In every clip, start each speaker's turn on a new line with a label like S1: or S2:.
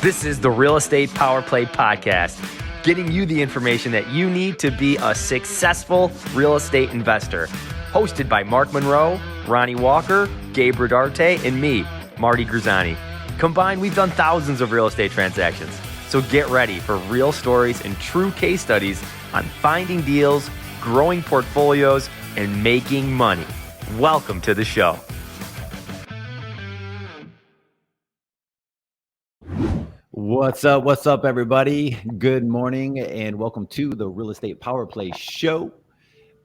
S1: This is the Real Estate PowerPlay podcast, getting you the information that you need to be a successful real estate investor. Hosted by Mark Monroe, Ronald Walker, Gabe Rodarte, and me, Marty Grizzanti. Combined, we've done thousands of real estate transactions. So get ready for real stories and true case studies on finding deals, growing portfolios, and making money. Welcome to the show.
S2: What's up, everybody? Good morning, and welcome to the Real Estate PowerPlay show.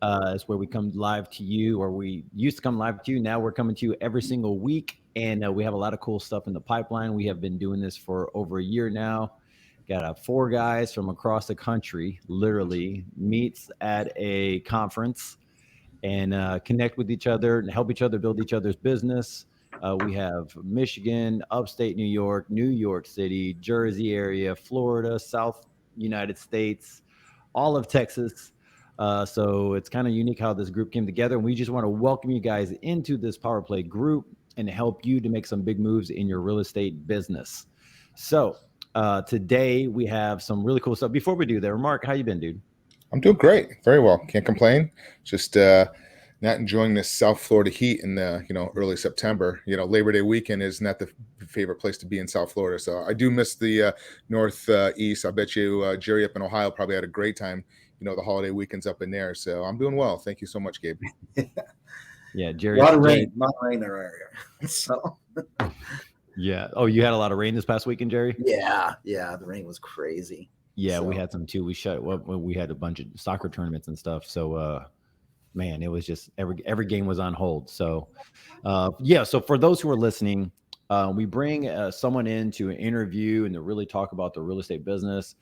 S2: It's where we come live to you, or we used to come live to you. Now we're coming to you every single week, and we have a lot of cool stuff in the pipeline. We have been doing this for over a year now. Got 4 guys from across the country, literally, meets at a conference and connect with each other and help each other build each other's business. We have Michigan, upstate New York City, Jersey area, Florida, South United States, all of Texas. So it's kind of unique how this group came together. And we just want to welcome you guys into this PowerPlay group and help you to make some big moves in your real estate business. So today we have some really cool stuff. Before we do that, Mark, how you been, dude?
S3: I'm doing great. Very well. Can't complain. Just not enjoying this South Florida heat in the early September. Labor Day weekend is not the favorite place to be in South Florida. So I do miss the Northeast. I bet you Jerry up in Ohio probably had a great time. The holiday weekends up in there. So I'm doing well. Thank you so much, Gabe.
S2: Yeah, Jerry.
S4: A lot of rain in our area. So.
S2: Yeah. Oh, you had a lot of rain this past weekend, Jerry?
S4: Yeah. The rain was crazy.
S2: Yeah, so. We had some too. We had a bunch of soccer tournaments and stuff. So, man, it was just every game was on hold. So, So for those who are listening, we bring someone in to interview and to really talk about the real estate business.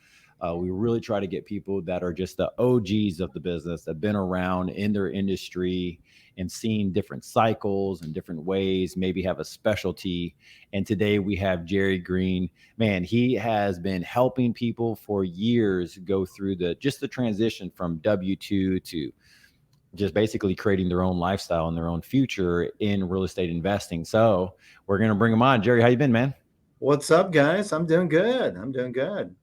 S2: We really try to get people that are just the OGs of the business, that have been around in their industry and seen different cycles and different ways, maybe have a specialty. And today we have Jerry Green. Man, he has been helping people for years go through the transition from W-2 to just basically creating their own lifestyle and their own future in real estate investing. So we're going to bring him on. Jerry, how you been, man?
S4: What's up, guys? I'm doing good.
S2: Good.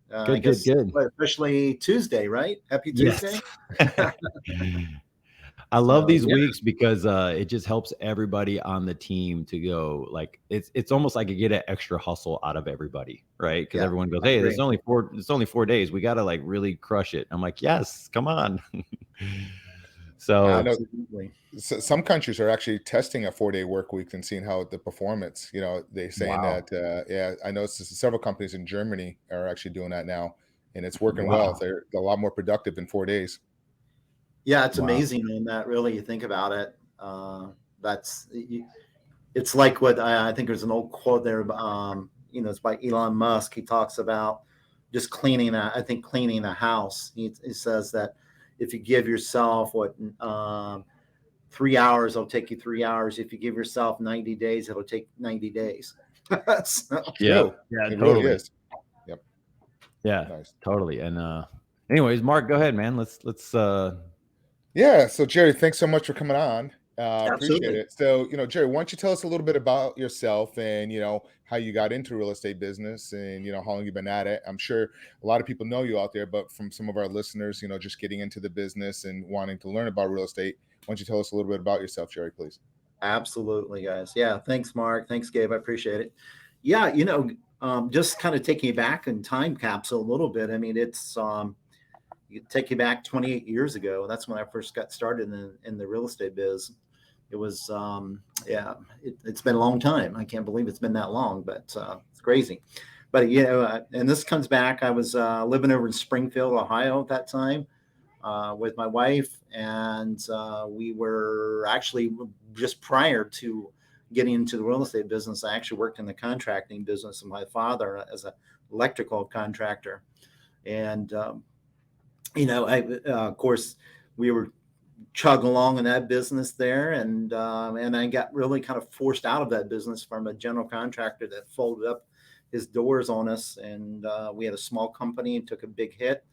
S4: Officially Tuesday, right? Happy Tuesday.
S2: Yes. I love these weeks because it just helps everybody on the team to go. Like it's almost like you get an extra hustle out of everybody, right? Because everyone goes, "Hey, it's only 4 days. We got to like really crush it." I'm like, "Yes, come on." So
S3: I know some countries are actually testing a 4-day work week and seeing how the performance. They're saying that. I know several companies in Germany are actually doing that now, and it's working well. They're a lot more productive in 4 days.
S4: Yeah, it's amazing in that. Really, you think about it. It's like what I think there's an old quote there. It's by Elon Musk. He talks about just cleaning a house. He says that if you give yourself 3 hours, it'll take you 3 hours. If you give yourself 90 days, it'll take 90 days.
S2: Yeah,
S3: it
S2: totally.
S3: Really is. Yep.
S2: Yeah, nice. Totally. And anyways, Mark, go ahead, man. Let's
S3: Yeah. So Jerry, thanks so much for coming on. Appreciate it. So, Jerry, why don't you tell us a little bit about yourself and, how you got into real estate business and, how long you've been at it. I'm sure a lot of people know you out there, but from some of our listeners, just getting into the business and wanting to learn about real estate, why don't you tell us a little bit about yourself, Jerry, please?
S4: Absolutely, guys. Yeah. Thanks, Mark. Thanks, Gabe. I appreciate it. Yeah. Just kind of taking you back in time capsule a little bit. I mean, it's, take you back 28 years ago. That's when I first got started in the real estate biz. It was, it's been a long time. I can't believe it's been that long, but it's crazy. But, and this comes back. I was living over in Springfield, Ohio at that time with my wife. And we were actually just prior to getting into the real estate business, I actually worked in the contracting business with my father as an electrical contractor. And, of course, we were chugging along in that business there, and I got really kind of forced out of that business from a general contractor that folded up his doors on us, and we had a small company and took a big hit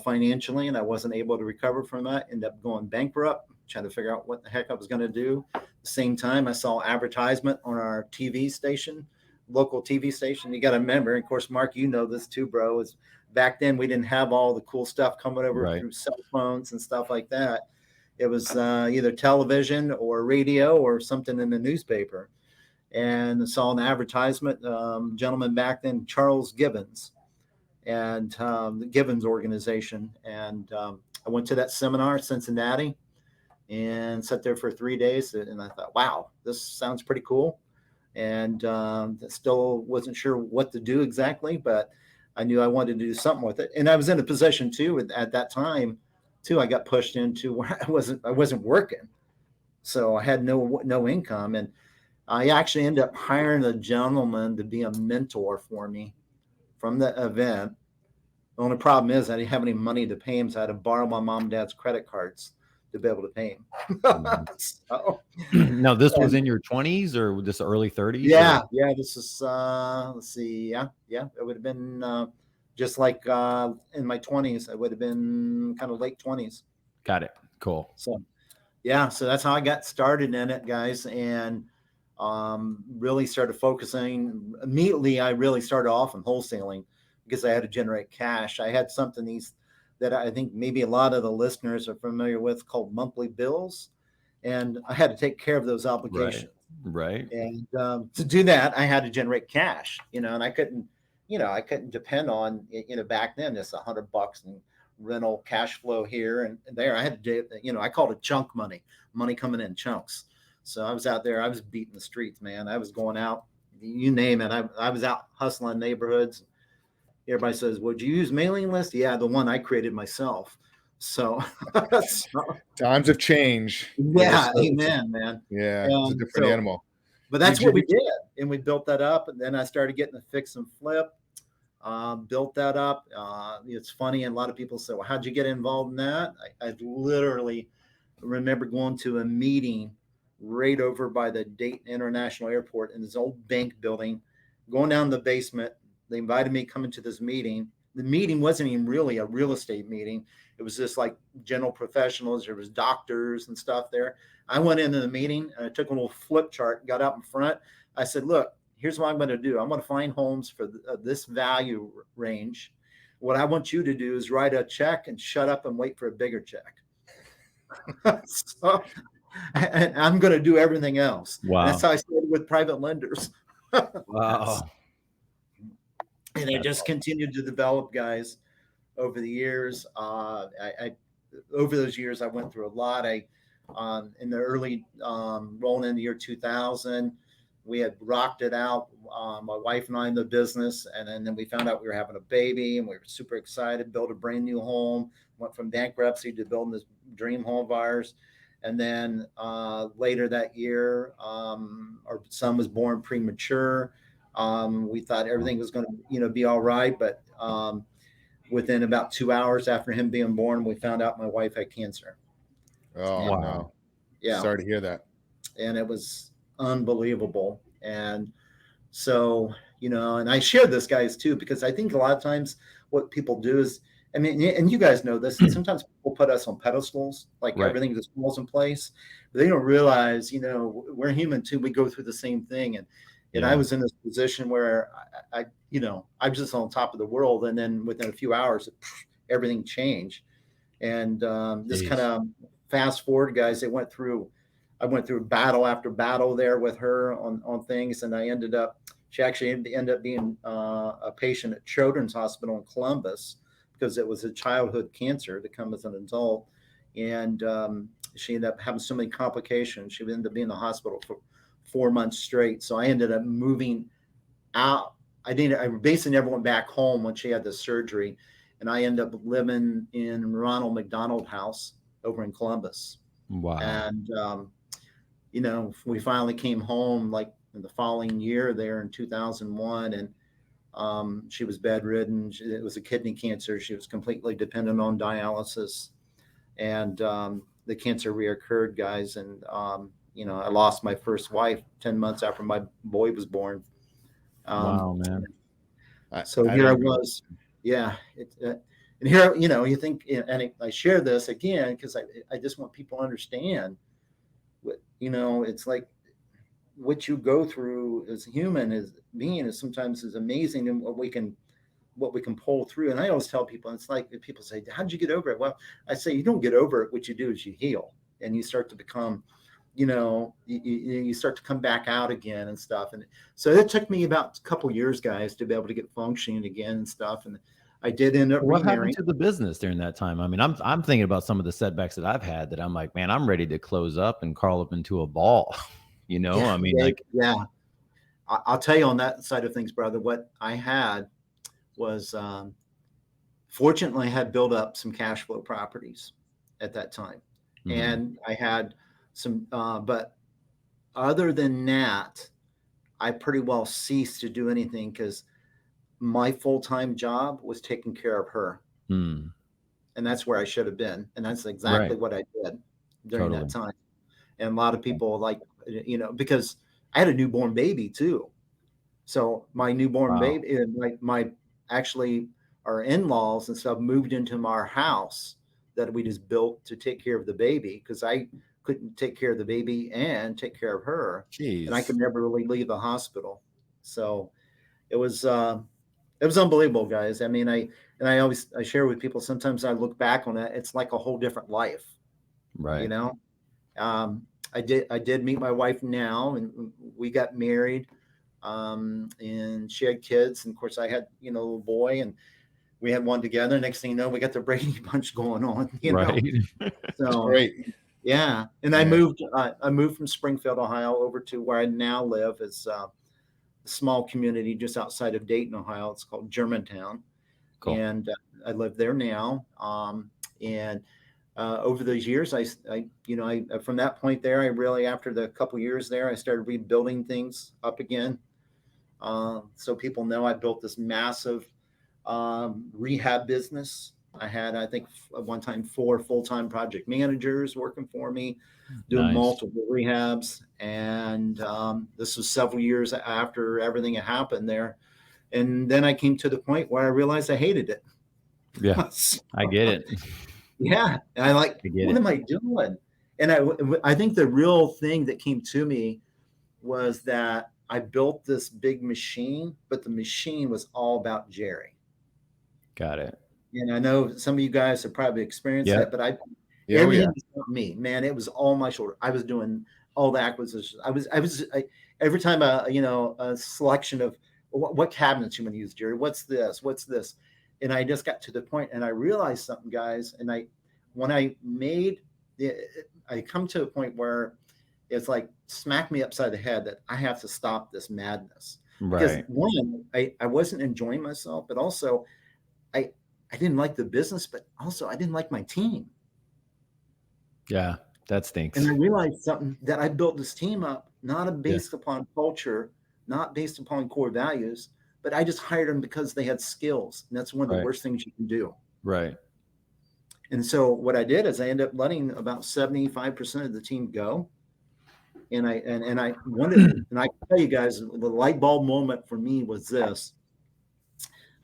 S4: financially, and I wasn't able to recover from that. Ended up going bankrupt, trying to figure out what the heck I was going to do. At the same time, I saw advertisement on our TV station local TV station. You got to remember, and of course, Mark, you know this too, bro, is back then we didn't have all the cool stuff coming over through cell phones and stuff like that. It was either television or radio or something in the newspaper. And I saw an advertisement, gentleman back then, Charles Gibbons, and the Gibbons organization. And I went to that seminar in Cincinnati and sat there for 3 days. And I thought, wow, this sounds pretty cool. And still wasn't sure what to do exactly, but I knew I wanted to do something with it. And I was in a position too at that time too. I got pushed into where I wasn't working, so I had no income. And I actually ended up hiring a gentleman to be a mentor for me from the event. The only problem is I didn't have any money to pay him, so I had to borrow my mom and dad's credit cards to be able to pay him. So,
S2: now, this was in your 20s or this early 30s?
S4: Yeah, yeah. This is let's see, yeah. It would have been just like in my 20s. It would have been kind of late 20s.
S2: Got it. Cool.
S4: So, yeah. So that's how I got started in it, guys, and really started focusing immediately. I really started off in wholesaling because I had to generate cash. I had something that I think maybe a lot of the listeners are familiar with called monthly bills. And I had to take care of those obligations.
S2: Right.
S4: And to do that, I had to generate cash, and I couldn't depend on, back then, just $100 and rental cash flow here and there. I had to do, I called it chunk money coming in chunks. So I was out there, I was beating the streets, man. I was going out, you name it. I was out hustling neighborhoods. Everybody says, would you use mailing list? Yeah, the one I created myself. So
S3: times have changed.
S4: Yeah, amen, man.
S3: Yeah, it's a different animal.
S4: But that's what we did, and we built that up. And then I started getting the fix and flip. Built that up. It's funny, and a lot of people say, "Well, how'd you get involved in that?" I literally remember going to a meeting right over by the Dayton International Airport in this old bank building. Going down the basement, they invited me to come into this meeting. The meeting wasn't even really a real estate meeting. It was just like general professionals. There was doctors and stuff there. I went into the meeting and I took a little flip chart, got out in front. I said, look, here's what I'm going to do. I'm going to find homes for this value range. What I want you to do is write a check and shut up and wait for a bigger check. So I'm going to do everything else.
S2: Wow.
S4: And that's how I started with private lenders.
S2: Wow.
S4: And it just continued to develop, guys, over the years. Over those years, I went through a lot. In the early, rolling in the year 2000, we had rocked it out. My wife and I in the business. And then we found out we were having a baby and we were super excited, built a brand new home, went from bankruptcy to building this dream home of ours. And then later that year, our son was born premature. We thought everything was going to, be all right. But within about 2 hours after him being born, we found out my wife had cancer.
S3: Oh,
S2: wow.
S3: No.
S4: Yeah.
S3: Sorry to hear that.
S4: And it was unbelievable. And so, and I share this, guys, too, because I think a lot of times what people do is, and you guys know this, sometimes people put us on pedestals, like
S2: right.
S4: Everything just falls in place. But they don't realize, we're human too. We go through the same thing. And I was in this position where I was just on top of the world. And then within a few hours, everything changed. And just kind of fast forward, guys, I went through battle after battle there with her on things. And she actually ended up being a patient at Children's Hospital in Columbus because it was a childhood cancer to come as an adult. And she ended up having so many complications. She ended up being in the hospital for 4 months straight. So I ended up moving out. I basically never went back home when she had the surgery. And I ended up living in Ronald McDonald House over in Columbus.
S2: Wow.
S4: And, we finally came home like in the following year there in 2001. And she was bedridden. It was a kidney cancer. She was completely dependent on dialysis. And the cancer reoccurred, guys. And, I lost my first wife 10 months after my boy was born.
S2: Wow, man.
S4: So here I was. Yeah. And here, you think, and I share this again, because I just want people to understand what, it's like what you go through as a human as being is sometimes is amazing, and what we can pull through. And I always tell people, it's like if people say, how'd you get over it? Well, I say, you don't get over it. What you do is you heal, and you start to become, you start to come back out again and stuff. And so it took me about a couple years, guys, to be able to get functioning again and stuff. And I did end up
S2: What happened
S4: remarrying.
S2: to the business during that time? I mean, I'm thinking about some of the setbacks that I've had that I'm like, man, I'm ready to close up and curl up into a ball.
S4: Yeah,
S2: I mean,
S4: I'll tell you on that side of things, brother, what I had was, fortunately I had built up some cash flow properties at that time.
S2: Mhm.
S4: And I had some, but other than that, I pretty well ceased to do anything because my full-time job was taking care of her.
S2: Hmm.
S4: And that's where I should have been. And that's exactly
S2: Right.
S4: what I did during
S2: Totally.
S4: that time. And a lot of people because I had a newborn baby too. So my newborn
S2: Wow.
S4: baby, my actually our in-laws and stuff moved into our house that we just built to take care of the baby, because I couldn't take care of the baby and take care of her.
S2: Jeez.
S4: And I could never really leave the hospital. So it was unbelievable, guys. I mean, I share with people, sometimes I look back on it, it's like a whole different life.
S2: Right.
S4: I did meet my wife now, and we got married, and she had kids. And of course I had, a little boy, and we had one together. Next thing you know, we got the Brady Bunch going on,
S2: Right.
S4: So
S3: Great.
S4: yeah. And
S3: Yeah.
S4: I moved from Springfield, Ohio over to where I now live. It's a small community just outside of Dayton, Ohio. It's called Germantown.
S2: Cool.
S4: And I live there now. Over those years, I from that point there, I really, after the couple years there, I started rebuilding things up again. So people know I built this massive rehab business. I had, I think, at one time 4 full-time project managers working for me, doing
S2: Nice.
S4: multiple rehabs. And this was several years after everything had happened there. And then I came to the point where I realized I hated it.
S2: Yeah, I get it.
S4: Yeah. And what am I doing? And I think the real thing that came to me was that I built this big machine, but the machine was all about Jerry.
S2: Got it.
S4: And I know some of you guys have probably experienced that, but everything was not me, man. It was all my shoulder. I was doing all the acquisitions. Every time a selection of what cabinets you want to use, Jerry, what's this? And I just got to the point, and I realized something, guys. And I come to a point where it's like smack me upside the head that I have to stop this madness.
S2: Right.
S4: Because one, I wasn't enjoying myself, but also I didn't like the business, but also I didn't like my team.
S2: Yeah, that stinks.
S4: And I realized something, that I built this team up, not based upon culture, not based upon core values, but I just hired them because they had skills. And that's one of the worst things you can do.
S2: Right.
S4: And so what I did is I ended up letting about 75% of the team go. And I wanted, and I can tell you guys, the light bulb moment for me was this.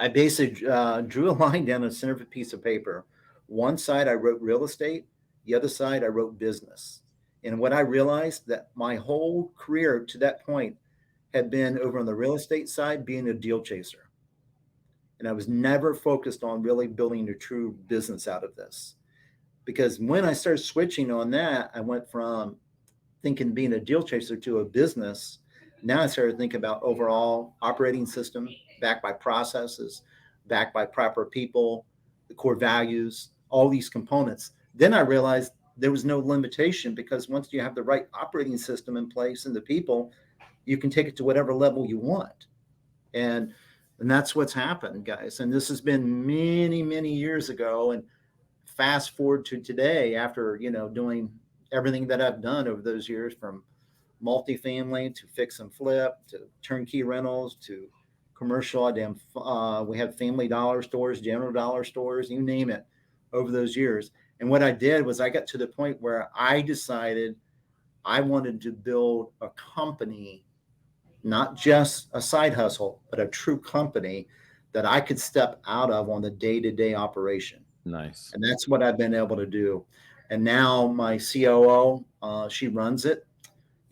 S4: I basically drew a line down a center of a piece of paper. One side I wrote real estate, the other side I wrote business. And what I realized, that my whole career to that point had been over on the real estate side, being a deal chaser. And I was never focused on really building a true business out of this. Because when I started switching on that, I went from thinking being a deal chaser to a business. Now I started thinking about overall operating system, backed by processes, backed by proper people, the core values, all these components. Then I realized there was no limitation, because once you have the right operating system in place and the people, you can take it to whatever level you want. And that's what's happened, guys. And this has been many, many years ago. And fast forward to today, after, doing everything that I've done over those years, from multifamily to fix and flip to turnkey rentals to commercial. We have Family Dollar stores, General Dollar stores, you name it, over those years. And what I did was I got to the point where I decided I wanted to build a company, not just a side hustle, but a true company that I could step out of on the day-to-day operation.
S2: Nice.
S4: And that's what I've been able to do. And now my COO, she runs it.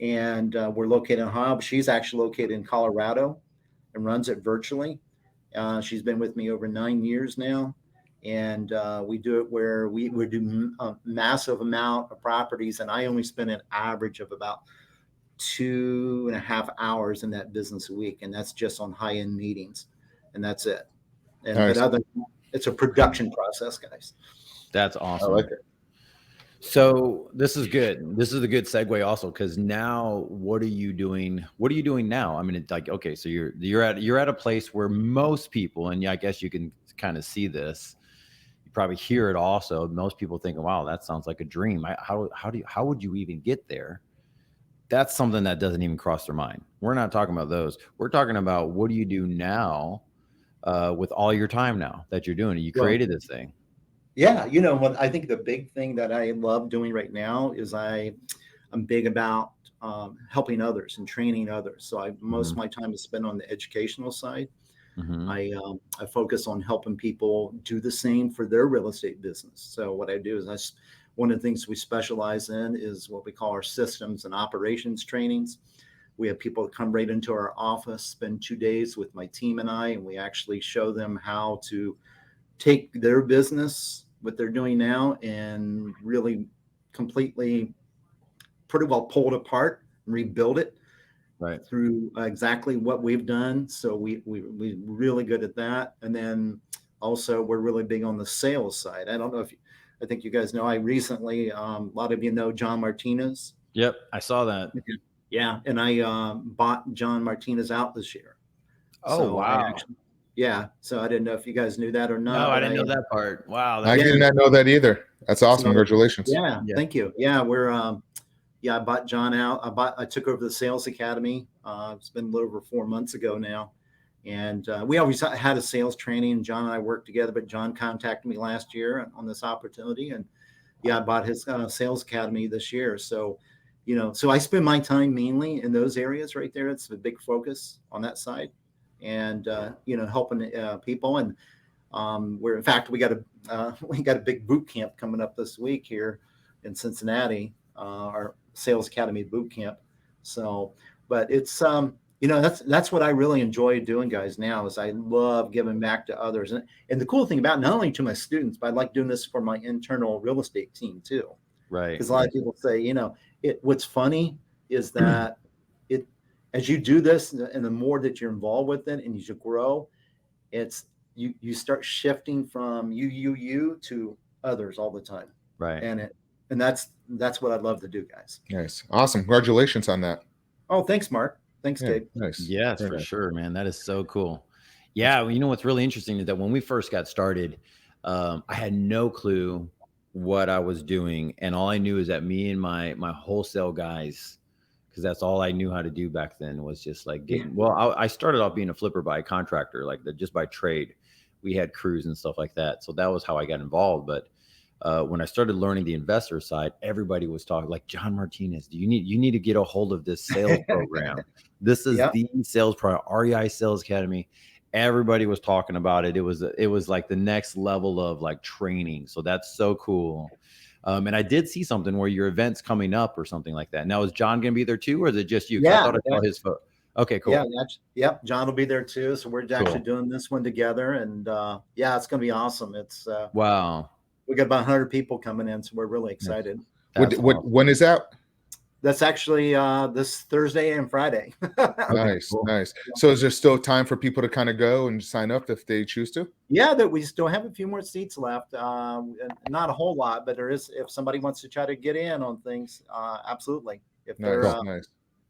S4: and we're located in Hub. She's actually located in Colorado and runs it virtually. She's been with me over 9 years now. And we do it where we do a massive amount of properties, and I only spend an average of about 2.5 hours in that business a week, and that's just on high-end meetings, and that's it. And
S3: Nice.
S4: but it's a production process, guys.
S2: That's
S3: I
S2: awesome.
S3: like it.
S2: So this is good. This is a good segue also, because now what are you doing? What are you doing now? I mean, it's like, okay, so you're at a place where most people, and I guess you can kind of see this, you probably hear it also. Most people think, wow, that sounds like a dream. How would you even get there? That's something that doesn't even cross their mind. We're not talking about those. We're talking about what do you do now with all your time now that you're doing it? You created this thing.
S4: Yeah, what I think the big thing that I love doing right now is I'm big about helping others and training others. So most of my time is spent on the educational side. I focus on helping people do the same for their real estate business. So what I do is one of the things we specialize in is what we call our systems and operations trainings. We have people that come right into our office, spend 2 days with my team and we actually show them how to take their business, what they're doing now, and really completely pretty well pull it apart and rebuild it through exactly what we've done. So we're really good at that. And then also we're really big on the sales side. I don't know I think you guys know, I recently, a lot of you know John Martinez.
S2: Yep, I saw that.
S4: Yeah, and I bought John Martinez out this year.
S2: Oh,
S4: so
S2: wow.
S4: So I didn't know if you guys knew that or not.
S2: No, I didn't know that part. Wow.
S3: I did not know that either. That's awesome. Congratulations.
S4: Yeah, thank you. Yeah, I bought John out. I took over the sales academy. It's been a little over 4 months ago now. And we always had a sales training. John and I worked together, but John contacted me last year on this opportunity. And I bought his sales academy this year. So, so I spend my time mainly in those areas right there. It's a big focus on that side, and helping people. And in fact, we got a big boot camp coming up this week here in Cincinnati, our sales academy boot camp. So, but it's that's what I really enjoy doing, guys. Now is I love giving back to others, and the cool thing about not only to my students, but I like doing this for my internal real estate team too.
S2: Right.
S4: Because a lot of people say, what's funny is that as you do this, and the more that you're involved with it, and as you grow, it's you start shifting from you to others all the time.
S2: Right.
S4: And that's what I'd love to do, guys.
S3: Nice. Awesome. Congratulations on that.
S4: Oh, thanks, Mark. Thanks, Gabe.
S3: Nice.
S2: Yes, for sure, man. That is so cool. Yeah. Well, what's really interesting is that when we first got started, I had no clue what I was doing. And all I knew is that me and my wholesale guys, because that's all I knew how to do back then, was just like I started off being a flipper by a contractor, just by trade. We had crews and stuff like that. So that was how I got involved. But when I started learning the investor side, everybody was talking like, John Martinez, you need to get a hold of this sales program. This is the sales program, REI Sales Academy. Everybody was talking about it. It was like the next level of like training. So that's so cool. And I did see something where your event's coming up or something like that. Now, is John going to be there too, or is it just you?
S4: Yeah,
S2: I thought I saw his photo. Okay, cool.
S4: Yeah, John will be there too. So we're actually doing this one together, and it's going to be awesome. It's
S2: wow.
S4: We got about 100 people coming in, so we're really excited.
S3: When is that?
S4: That's actually this Thursday and Friday.
S3: Nice, cool. Nice. So is there still time for people to kind of go and sign up if they choose to?
S4: Yeah, that we still have a few more seats left. Not a whole lot, but there is. If somebody wants to try to get in on things, absolutely. If they're
S3: nice.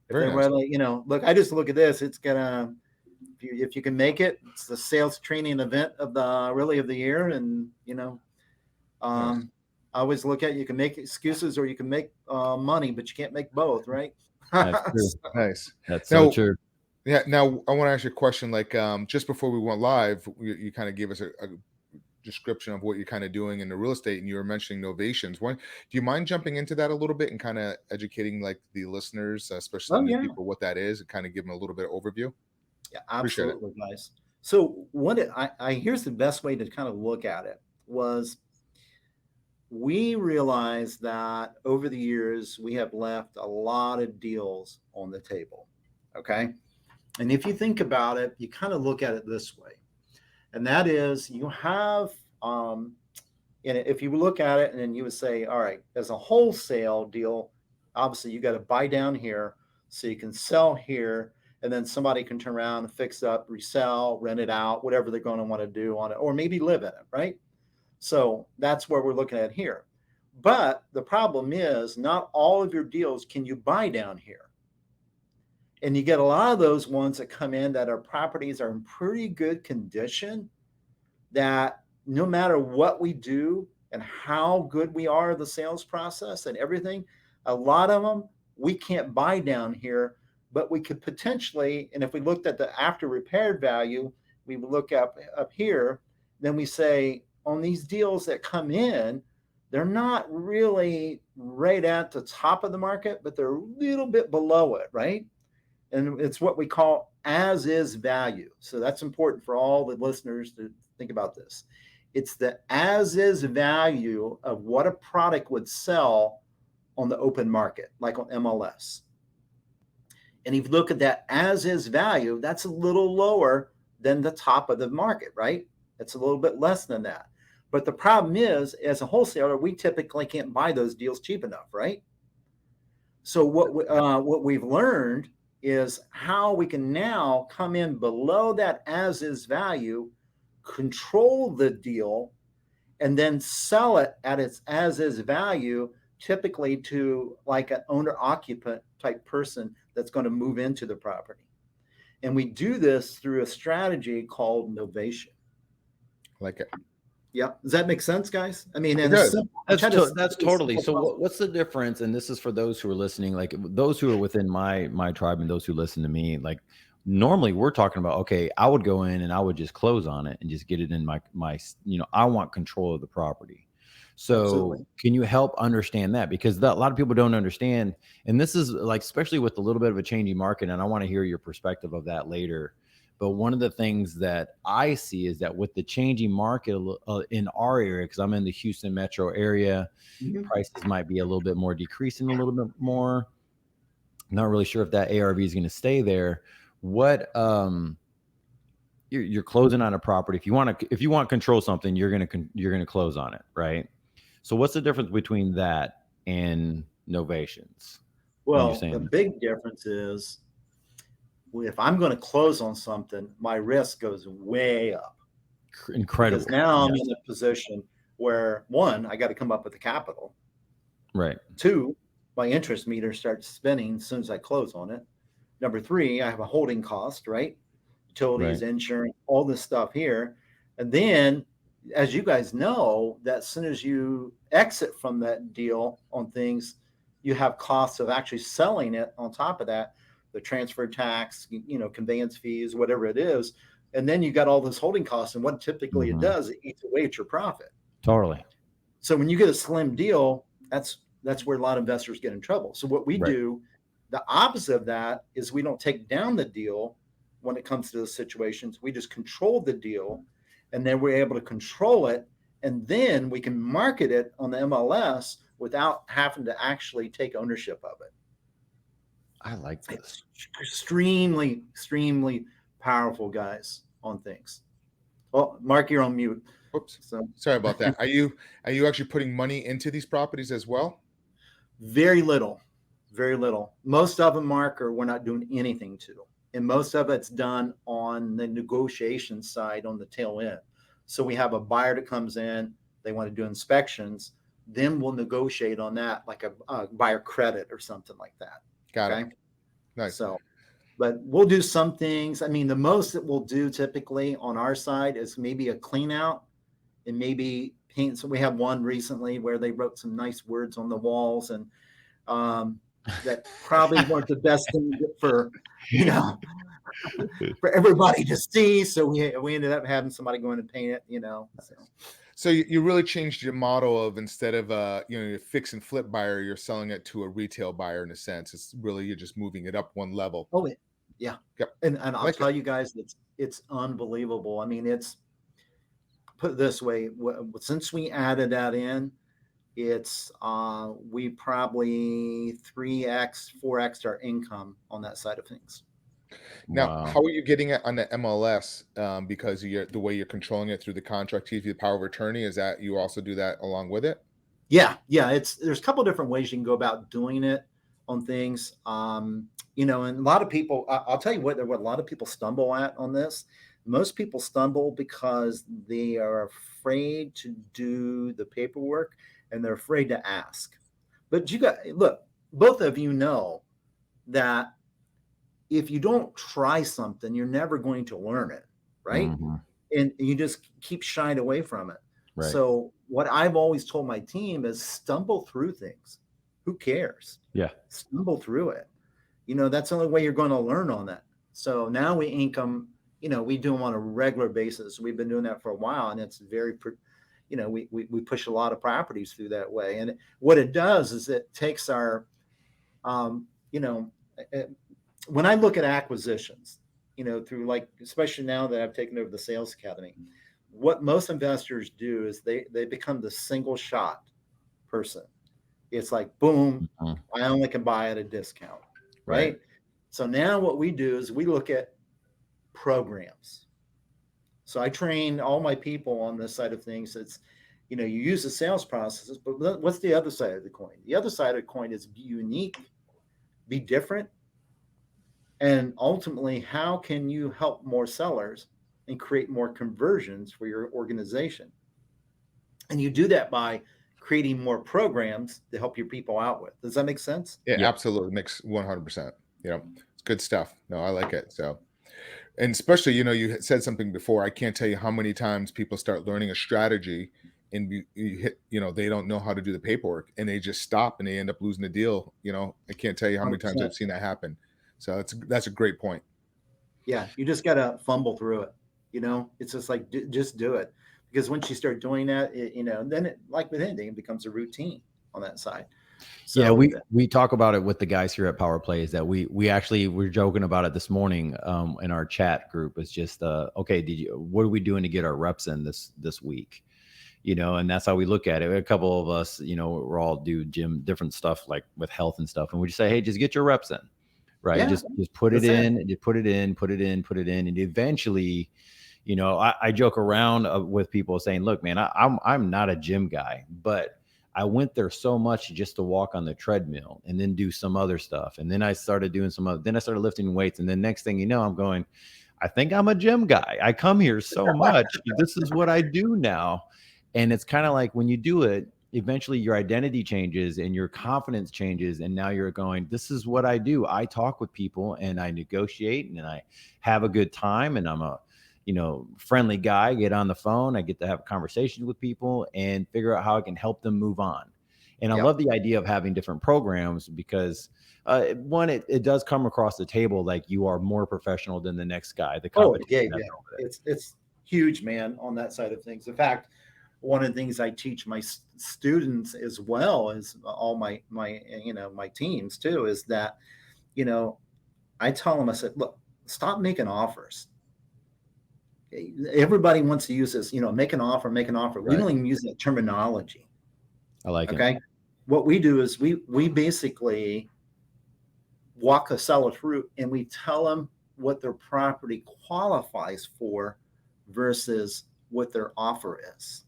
S4: If they're really, look, I just look at this. It's gonna, if you can make it, it's the sales training event of the year, and nice. I always look at, you can make excuses or you can make money, but you can't make both, right?
S2: That's true.
S3: Nice.
S2: That's so true.
S3: Yeah. Now I want to ask you a question. Like just before we went live, you kind of gave us a description of what you're kind of doing in the real estate, and you were mentioning novations. Do you mind jumping into that a little bit and kind of educating like the listeners, especially new people, what that is, and kind of give them a little bit of overview?
S4: Yeah, absolutely, guys. So here's the best way to kind of look at it was, we realize that over the years, we have left a lot of deals on the table. Okay. And if you think about it, you kind of look at it this way. And that is, you have, and if you look at it and then you would say, all right, as a wholesale deal, obviously you got to buy down here so you can sell here. And then somebody can turn around and fix up, resell, rent it out, whatever they're going to want to do on it, or maybe live in it. Right. So that's where we're looking at here. But the problem is not all of your deals can you buy down here. And you get a lot of those ones that come in that our properties are in pretty good condition, that no matter what we do and how good we are at the sales process and everything, a lot of them we can't buy down here, but we could potentially, and if we looked at the after repaired value, we would look up here, then we say, on these deals that come in, they're not really right at the top of the market, but they're a little bit below it, right? And it's what we call as is value. So that's important for all the listeners to think about this. It's the as is value of what a product would sell on the open market, like on MLS. And if you look at that as is value, that's a little lower than the top of the market, right? It's a little bit less than that. But the problem is, as a wholesaler, we typically can't buy those deals cheap enough, right? So what we've learned is how we can now come in below that as is value, control the deal, and then sell it at its as is value, typically to like an owner occupant type person that's going to move into the property. And we do this through a strategy called novation.
S3: Like it.
S4: Yeah. Does that make sense, guys? I mean,
S3: That's
S2: totally. So what's the difference? And this is for those who are listening, like those who are within my tribe and those who listen to me, like normally we're talking about, okay, I would go in and I would just close on it and just get it in my, I want control of the property. So Absolutely. Can you help understand that? Because a lot of people don't understand. And this is like, especially with a little bit of a changing market. And I want to hear your perspective of that later. But one of the things that I see is that with the changing market in our area, because I'm in the Houston metro area, prices might be a little bit more decreasing a little bit more. Not really sure if that ARV is going to stay there. What you're closing on a property. If you want to control something, you're going to close on it, right? So what's the difference between that and novations?
S4: Well, the big difference is, if I'm going to close on something, my risk goes way up.
S2: Incredible.
S4: Because now I'm in a position where, one, I got to come up with the capital.
S2: Right.
S4: Two, my interest meter starts spinning as soon as I close on it. Number three, I have a holding cost, right? Utilities, insurance, all this stuff here. And then, as you guys know, that as soon as you exit from that deal on things, you have costs of actually selling it on top of that. The transfer tax, conveyance fees, whatever it is. And then you got all this holding costs. And what typically it does, it eats away at your profit.
S2: Totally.
S4: So when you get a slim deal, that's where a lot of investors get in trouble. So what we do, the opposite of that is we don't take down the deal when it comes to those situations. We just control the deal, and then we're able to control it. And then we can market it on the MLS without having to actually take ownership of it.
S2: I like this.
S4: It's extremely, extremely powerful, guys, on things. Well, Mark, you're on mute.
S3: Oops. So sorry about that. Are you actually putting money into these properties as well?
S4: Very little. Very little. Most of them, Mark, we're not doing anything to. And most of it's done on the negotiation side on the tail end. So we have a buyer that comes in, they want to do inspections, then we'll negotiate on that, like a buyer credit or something like that.
S3: Got it. Nice.
S4: So, but we'll do some things. I mean, the most that we'll do typically on our side is maybe a clean out and maybe paint. So we have one recently where they wrote some nice words on the walls, and that probably weren't the best thing for everybody to see. So we ended up having somebody go in and paint it.
S3: So you really changed your model of, instead of your fix and flip buyer, you're selling it to a retail buyer in a sense. It's really, you're just moving it up one level.
S4: Oh yeah.
S3: Yep.
S4: And I'll tell you guys, it's unbelievable. I mean, it's, put it this way, since we added that in, it's we probably 3x, 4x our income on that side of things.
S3: Now, how are you getting it on the MLS? Because the way you're controlling it through the contract, the power of attorney, is that you also do that along with it?
S4: Yeah. There's a couple of different ways you can go about doing it on things. And a lot of people, I'll tell you what a lot of people stumble at on this. Most people stumble because they are afraid to do the paperwork and they're afraid to ask. But look, both of you know that if you don't try something, you're never going to learn it, right?
S2: Mm-hmm.
S4: And you just keep shying away from it.
S2: Right.
S4: So what I've always told my team is stumble through things. Who cares?
S2: Yeah.
S4: Stumble through it. That's the only way you're going to learn on that. So now we income, we do them on a regular basis. We've been doing that for a while, and it's very, we push a lot of properties through that way. And what it does is it takes our, when I look at acquisitions, through especially now that I've taken over the sales academy, what most investors do is they become the single shot person. It's like, boom, I only can buy at a discount, right? So now what we do is we look at programs. So I train all my people on this side of things. It's, you use the sales processes, but what's the other side of the coin? The other side of the coin is be unique, be different. And ultimately, how can you help more sellers and create more conversions for your organization? And you do that by creating more programs to help your people out with. Does that make sense?
S3: Yeah. Absolutely. Makes 100%. It's good stuff. No, I like it. So, and especially, you said something before. I can't tell you how many times people start learning a strategy and you hit, they don't know how to do the paperwork and they just stop and they end up losing the deal. I can't tell you how many times I've seen that happen. So that's a great point.
S4: Yeah. You just got to fumble through it. It's just like, just do it. Because once you start doing that, then it, like with anything, it becomes a routine on that side. So,
S2: yeah, we talk about it with the guys here at PowerPlay is that we we're joking about it this morning in our chat group. It's just okay, what are we doing to get our reps in this week? And that's how we look at it. A couple of us, we're all do gym different stuff like with health and stuff, and we just say, hey, just get your reps in, right?
S4: Yeah,
S2: just put it in, just put it in, and eventually. I joke around with people saying, look, man, I'm not a gym guy, but I went there so much just to walk on the treadmill and then do some other stuff. And then I started doing then I started lifting weights. And then next thing you know, I'm going, I think I'm a gym guy. I come here so much. This is what I do now. And it's kind of like when you do it, eventually your identity changes and your confidence changes. And now you're going, this is what I do. I talk with people and I negotiate and I have a good time. And I'm a friendly guy, get on the phone. I get to have conversations with people and figure out how I can help them move on. And I love the idea of having different programs because one, it does come across the table like you are more professional than the next guy.
S4: It's huge, man, on that side of things. In fact, one of the things I teach my students as well as all my teams too, is that, I tell them, I said, look, stop making offers. Everybody wants to use this, make an offer. Right. We don't even use that terminology.
S2: I like it.
S4: Okay. What we do is we basically walk a seller through and we tell them what their property qualifies for versus what their offer is.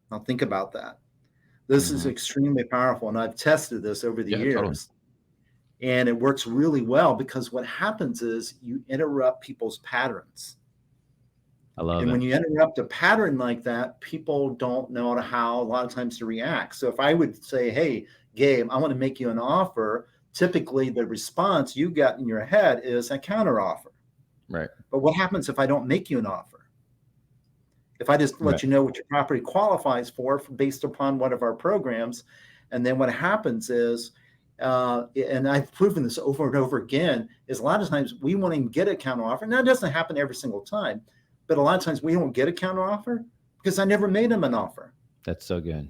S4: Now think about that. This is extremely powerful. And I've tested this over the years. Totally. And it works really well because what happens is you interrupt people's patterns.
S2: I love it.
S4: When you interrupt a pattern like that, people don't know how a lot of times to react. So if I would say, hey, Gabe, I want to make you an offer, typically the response you got in your head is a counter offer.
S2: Right.
S4: But what happens if I don't make you an offer? If I just let you know what your property qualifies for based upon one of our programs, and then what happens is, and I've proven this over and over again, is a lot of times we want to get a counter offer. Now, it doesn't happen every single time. But a lot of times we don't get a counter offer because I never made them an offer.
S2: That's so good.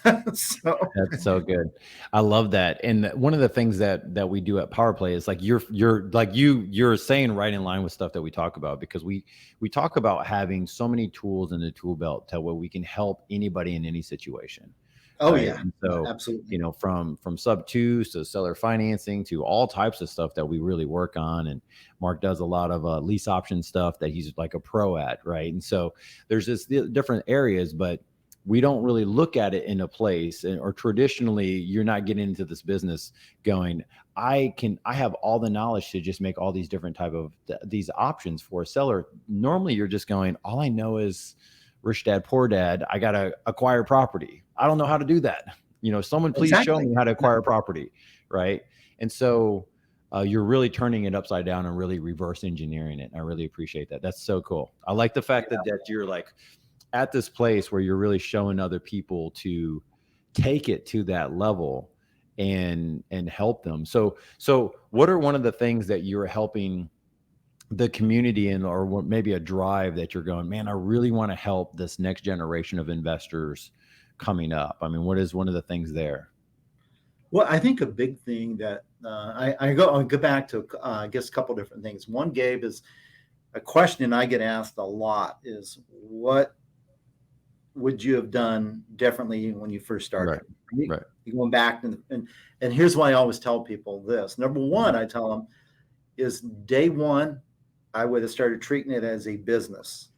S2: That's so good. I love that. And one of the things that we do at PowerPlay is like you're saying right in line with stuff that we talk about, because we talk about having so many tools in the tool belt to where we can help anybody in any situation.
S4: Oh
S2: right?
S4: yeah,
S2: And so,
S4: absolutely.
S2: from sub twos to seller financing to all types of stuff that we really work on. And Mark does a lot of lease option stuff that he's like a pro at, right? And so there's this different areas, but we don't really look at it in a place, or traditionally you're not getting into this business going, I have all the knowledge to just make all these different type of these options for a seller. Normally you're just going, all I know is rich dad, poor dad. I got to acquire property. I don't know how to do that. Someone please show me how to acquire property. Right. And so you're really turning it upside down and really reverse engineering it. I really appreciate that. That's so cool. I like the fact that you're like at this place where you're really showing other people to take it to that level and help them. So what are one of the things that you're helping the community in, or what, maybe a drive that you're going, man, I really want to help this next generation of investors coming up? I mean, what is one of the things there?
S4: Well, I think a big thing that I'll go back to, I guess, a couple different things. One, Gabe, is a question I get asked a lot is, what would you have done differently when you first started?
S2: Right.
S4: You're going back and here's why I always tell people this. Number one, I tell them is day one, I would have started treating it as a business.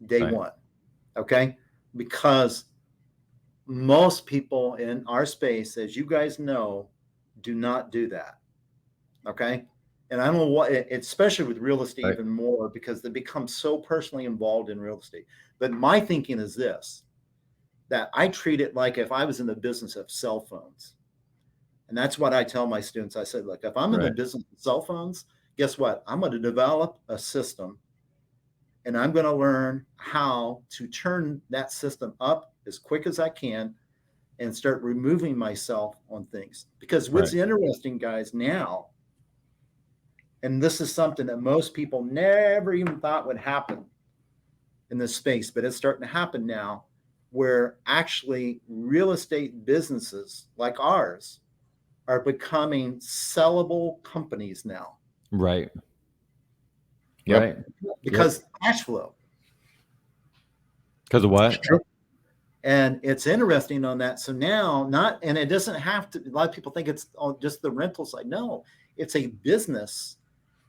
S4: Day one. Okay. Because most people in our space, as you guys know, do not do that. Okay. And I don't know what, especially with real estate, even more, because they become so personally involved in real estate. But my thinking is this, that I treat it like if I was in the business of cell phones. And that's what I tell my students. I said, look, if I'm in the business of cell phones, guess what? I'm going to develop a system, and I'm going to learn how to turn that system up as quick as I can and start removing myself on things. Because what's interesting, guys, now, and this is something that most people never even thought would happen in this space, but it's starting to happen now, where actually real estate businesses like ours are becoming sellable companies now.
S2: Right.
S3: Yep.
S2: Right.
S4: Because cash flow.
S2: Because of what?
S4: And it's interesting on that. So now and it doesn't have to, a lot of people think it's on just the rental side. No, it's a business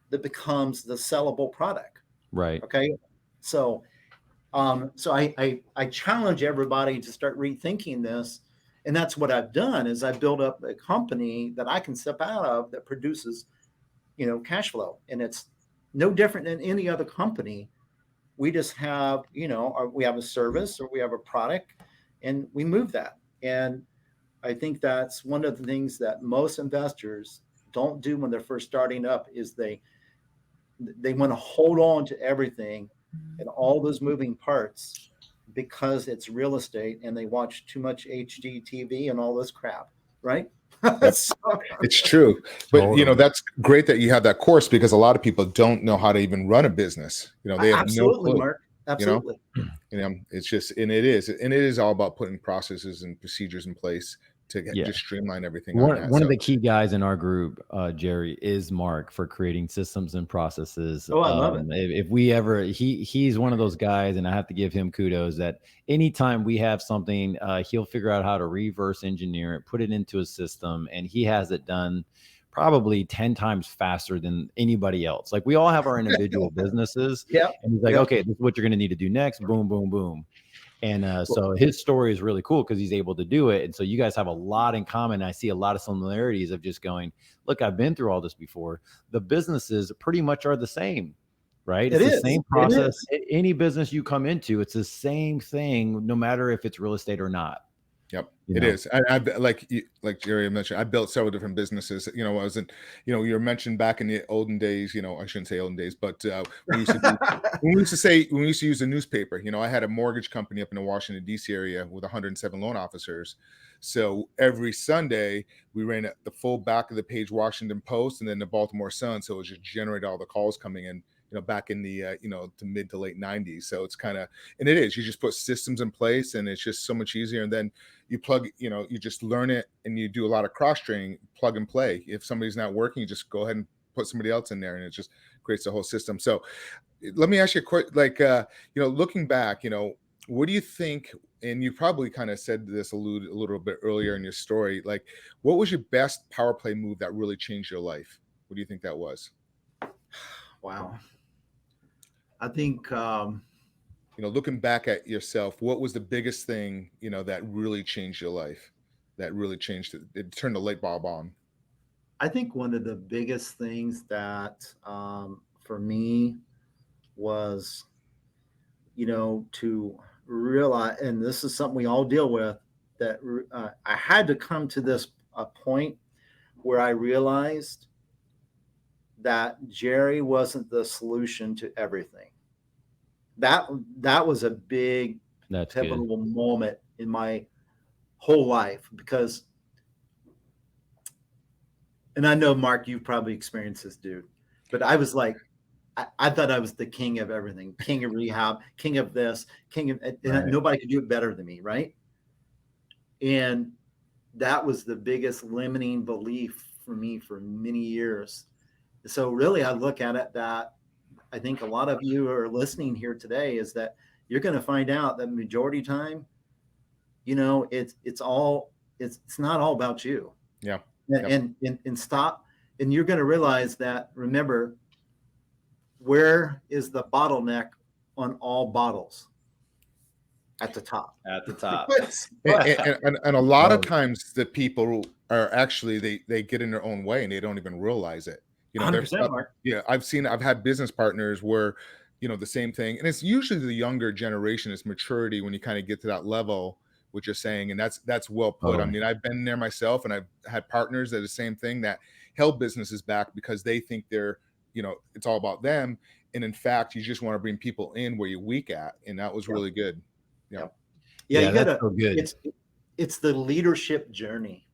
S4: that becomes the sellable product.
S2: Right.
S4: Okay. So I challenge everybody to start rethinking this. And that's what I've done, is I built up a company that I can step out of that produces, cash flow. And it's no different than any other company. We just have, we have a service or we have a product, and we move that. And I think that's one of the things that most investors don't do when they're first starting up, is they want to hold on to everything and all those moving parts because it's real estate, and they watch too much HGTV and all this crap, right?
S3: It's true. But that's great that you have that course, because a lot of people don't know how to even run a business. They have no clue.
S4: Mark. Absolutely.
S3: It's just, and it is all about putting processes and procedures in place to just streamline everything.
S2: One of the key guys in our group, Jerry, is Mark, for creating systems and processes.
S4: Oh, I love it.
S2: If we ever, he's one of those guys, and I have to give him kudos that anytime we have something, he'll figure out how to reverse engineer it, put it into a system, and he has it done probably 10 times faster than anybody else. Like, we all have our individual businesses. And he's like, okay, this is what you're going to need to do next. Boom, boom, boom. And so his story is really cool because he's able to do it. And so you guys have a lot in common. I see a lot of similarities of just going, look, I've been through all this before. The businesses pretty much are the same, right? It's the same process. Any business you come into, it's the same thing, no matter if it's real estate or not.
S3: Yep, it is. I like Jerry mentioned, I built several different businesses. I wasn't, you were mentioned back in the olden days. I shouldn't say olden days, but we used to use a newspaper. I had a mortgage company up in the Washington D.C. area with 107 loan officers. So every Sunday we ran the full back of the page Washington Post and then the Baltimore Sun. So it was just generate all the calls coming in. Back in the, to mid to late 90s. So it's kind of, and it is, you just put systems in place and it's just so much easier. And then you plug, you just learn it and you do a lot of cross training, plug and play. If somebody's not working, you just go ahead and put somebody else in there and it just creates the whole system. So let me ask you a quick, looking back, what do you think and you probably kind of said this a little bit earlier in your story, like, what was your best power play move that really changed your life? What do you think that was?
S4: Wow. I think,
S3: looking back at yourself, what was the biggest thing, that really changed your life, that really changed it turned the light bulb on?
S4: I think one of the biggest things that for me was, to realize, and this is something we all deal with, that I had to come to this point where I realized that Jerry wasn't the solution to everything. That was a big pivotal moment in my whole life, because, and I know, Mark, you've probably experienced this, dude, but I was like, I thought I was the king of everything, king of rehab, king of this, king of, and nobody could do it better than me, right? And that was the biggest limiting belief for me for many years. So really, I look at it that I think a lot of you are listening here today is that you're going to find out that majority time, it's not all about you.
S3: Yeah.
S4: And stop. And you're going to realize that, remember, where is the bottleneck on all bottles? At the top.
S2: At the top.
S3: and a lot of times the people are actually, they get in their own way and they don't even realize it.
S4: 100%, Mark.
S3: Yeah, I've had business partners where, the same thing, and it's usually the younger generation, it's maturity when you kind of get to that level, what you're saying, and that's well put. I mean, I've been there myself, and I've had partners that are the same thing, that held businesses back because they think they're, it's all about them, and in fact, you just want to bring people in where you're weak at, and that was really good.
S4: Yeah, you gotta. So good. It's the leadership journey,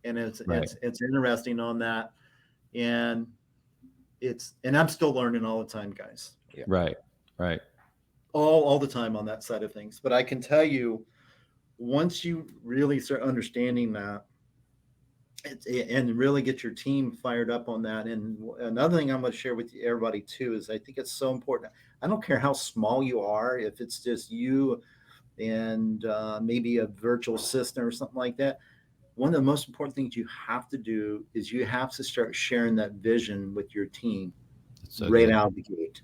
S4: and it's interesting on that, and I'm still learning all the time, guys.
S2: Yeah. Right.
S4: All the time on that side of things. But I can tell you, once you really start understanding that, and really get your team fired up on that. And another thing I'm going to share with everybody too is I think it's so important. I don't care how small you are, if it's just you and maybe a virtual assistant or something like that. One of the most important things you have to do is you have to start sharing that vision with your team out of the gate.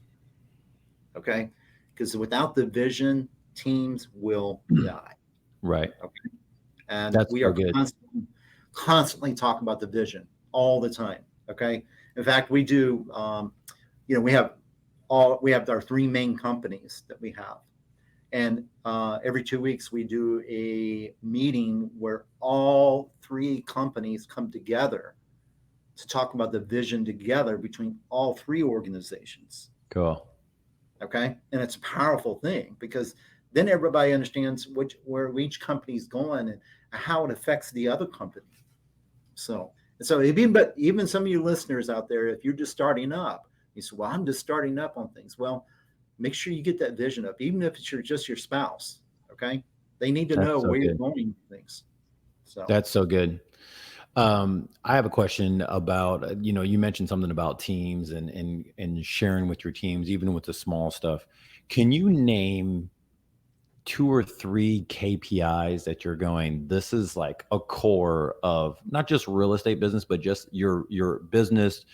S4: Okay? Because without the vision, teams will die.
S2: Right.
S4: Okay. And we are constantly talking about the vision all the time. Okay. In fact, we do, we have our three main companies that we have. And every 2 weeks, we do a meeting where all three companies come together to talk about the vision together between all three organizations.
S2: Cool.
S4: Okay. And it's a powerful thing, because then everybody understands where each company is going and how it affects the other company. So even some of you listeners out there, if you're just starting up, you say, well, I'm just starting up on things. Well, make sure you get that vision up, even if it's just your spouse. Okay. They need to know where you're going with things. So
S2: that's so good. I have a question about, you mentioned something about teams and sharing with your teams, even with the small stuff. Can you name 2 or 3 KPIs that you're going, this is like a core of not just real estate business, but just your business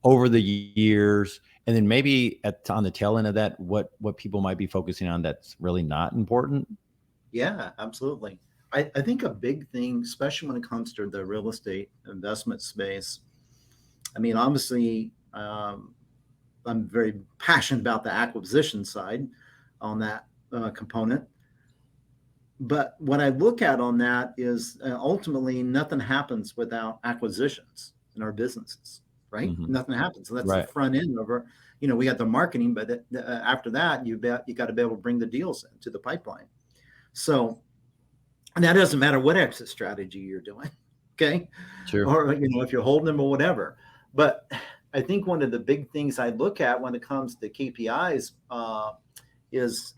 S2: over the years? And then maybe on the tail end of that, what people might be focusing on that's really not important?
S4: Yeah, absolutely. I think a big thing, especially when it comes to the real estate investment space, I mean, obviously, I'm very passionate about the acquisition side on that component. But what I look at on that is ultimately nothing happens without acquisitions in our businesses, right? Mm-hmm. Nothing happens. So that's the front end of our, we got the marketing, but after that, you got to be able to bring the deals into the pipeline. So, and that doesn't matter what exit strategy you're doing, okay?
S2: Sure.
S4: Or, if you're holding them or whatever. But I think one of the big things I look at when it comes to KPIs is,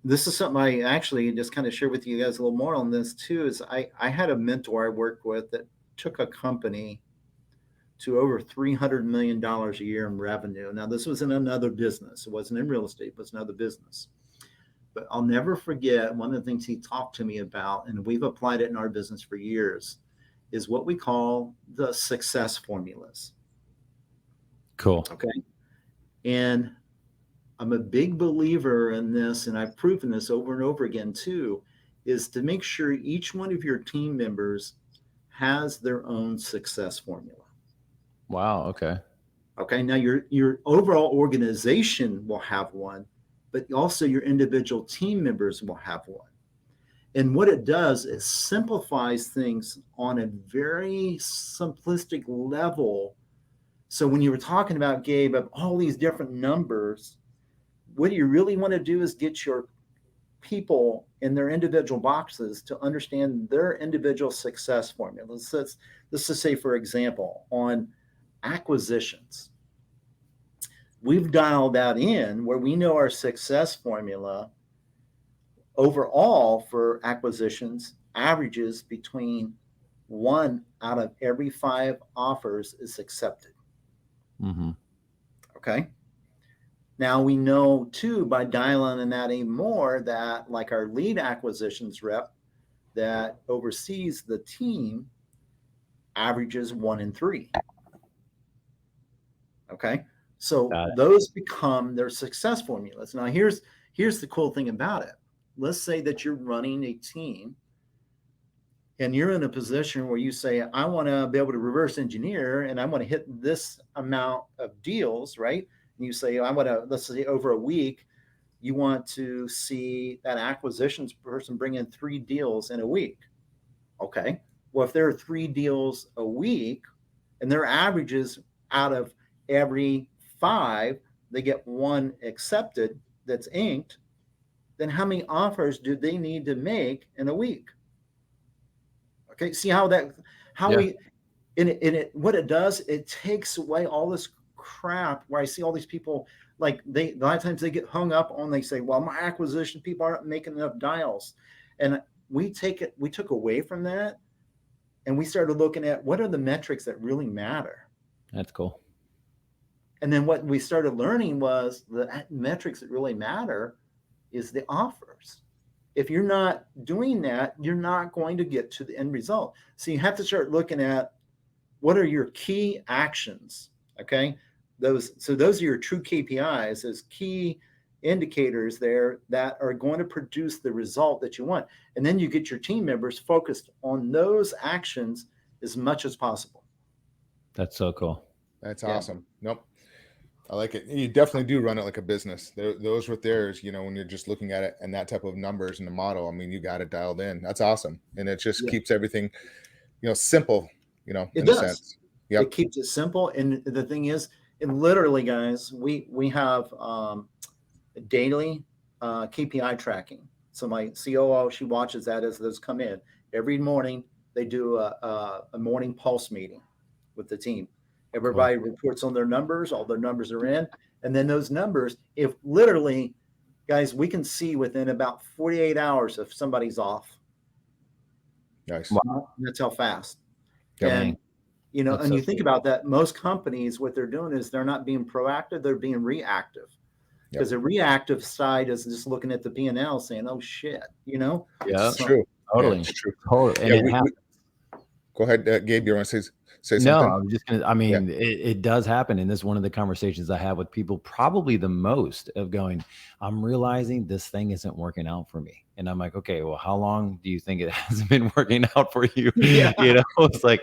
S4: this is something I actually just kind of share with you guys a little more on this too, is I had a mentor I worked with that took a company to over $300 million a year in revenue. Now, this was in another business. It wasn't in real estate, but it's another business. But I'll never forget one of the things he talked to me about, and we've applied it in our business for years, is what we call the success formulas.
S2: Cool.
S4: Okay. And I'm a big believer in this, and I've proven this over and over again too, is to make sure each one of your team members has their own success formula.
S2: Wow. Okay.
S4: Okay. Now your overall organization will have one, but also your individual team members will have one. And what it does is simplifies things on a very simplistic level. So when you were talking about, Gabe, of all these different numbers, what you really want to do is get your people in their individual boxes to understand their individual success formulas. Let's just say, for example, on acquisitions, we've dialed that in where we know our success formula overall for acquisitions averages between 1 out of every 5 offers is accepted.
S2: Mm-hmm.
S4: Okay. Now we know too, by dialing in that even more, that like our lead acquisitions rep that oversees the team averages 1 in 3. Okay. So those become their success formulas. Now here's the cool thing about it. Let's say that you're running a team and you're in a position where you say, I want to be able to reverse engineer and I want to hit this amount of deals, right? And you say, I want to, let's say over a week, you want to see that acquisitions person bring in 3 deals in a week. Okay. Well, if there are 3 deals a week and their averages out of every 5, they get 1 accepted that's inked, then how many offers do they need to make in a week? Okay, see how what it does, it takes away all this crap where I see all these people, like a lot of times they get hung up on, they say, well, my acquisition people aren't making enough dials. And we took away from that and we started looking at what are the metrics that really matter.
S2: That's cool.
S4: And then what we started learning was the metrics that really matter is the offers. If you're not doing that, you're not going to get to the end result. So you have to start looking at what are your key actions. Okay. Those are your true KPIs, as key indicators there that are going to produce the result that you want. And then you get your team members focused on those actions as much as possible.
S2: That's so cool.
S3: That's awesome. Nope. I like it. You definitely do run it like a business. Those right there is, when you're just looking at it and that type of numbers in the model, I mean, you got it dialed in. That's awesome. And it just keeps everything, simple,
S4: it
S3: in
S4: does.
S3: a sense. Yep.
S4: It keeps it simple. And the thing is, and literally, guys, we have daily KPI tracking. So my COO, she watches that as those come in. Every morning, they do a morning pulse meeting with the team. Everybody reports on their numbers, all their numbers are in. And then those numbers, if literally, guys, we can see within about 48 hours if somebody's off.
S3: Nice.
S4: Wow. That's how fast.
S2: Dang.
S4: And,
S2: That's
S4: and
S2: so
S4: you think about that, most companies, what they're doing is they're not being proactive, they're being reactive. Because the reactive side is just looking at the P&L saying, oh, shit,
S2: Yeah,
S3: it's true.
S2: Totally.
S3: Yeah, it's true.
S2: Totally. And
S3: go ahead, Gabe. You want to say something?
S2: No, I'm just going to, it does happen. And this is one of the conversations I have with people probably the most of going, I'm realizing this thing isn't working out for me. And I'm like, okay, well, how long do you think it hasn't been working out for you?
S4: Yeah.
S2: It's like,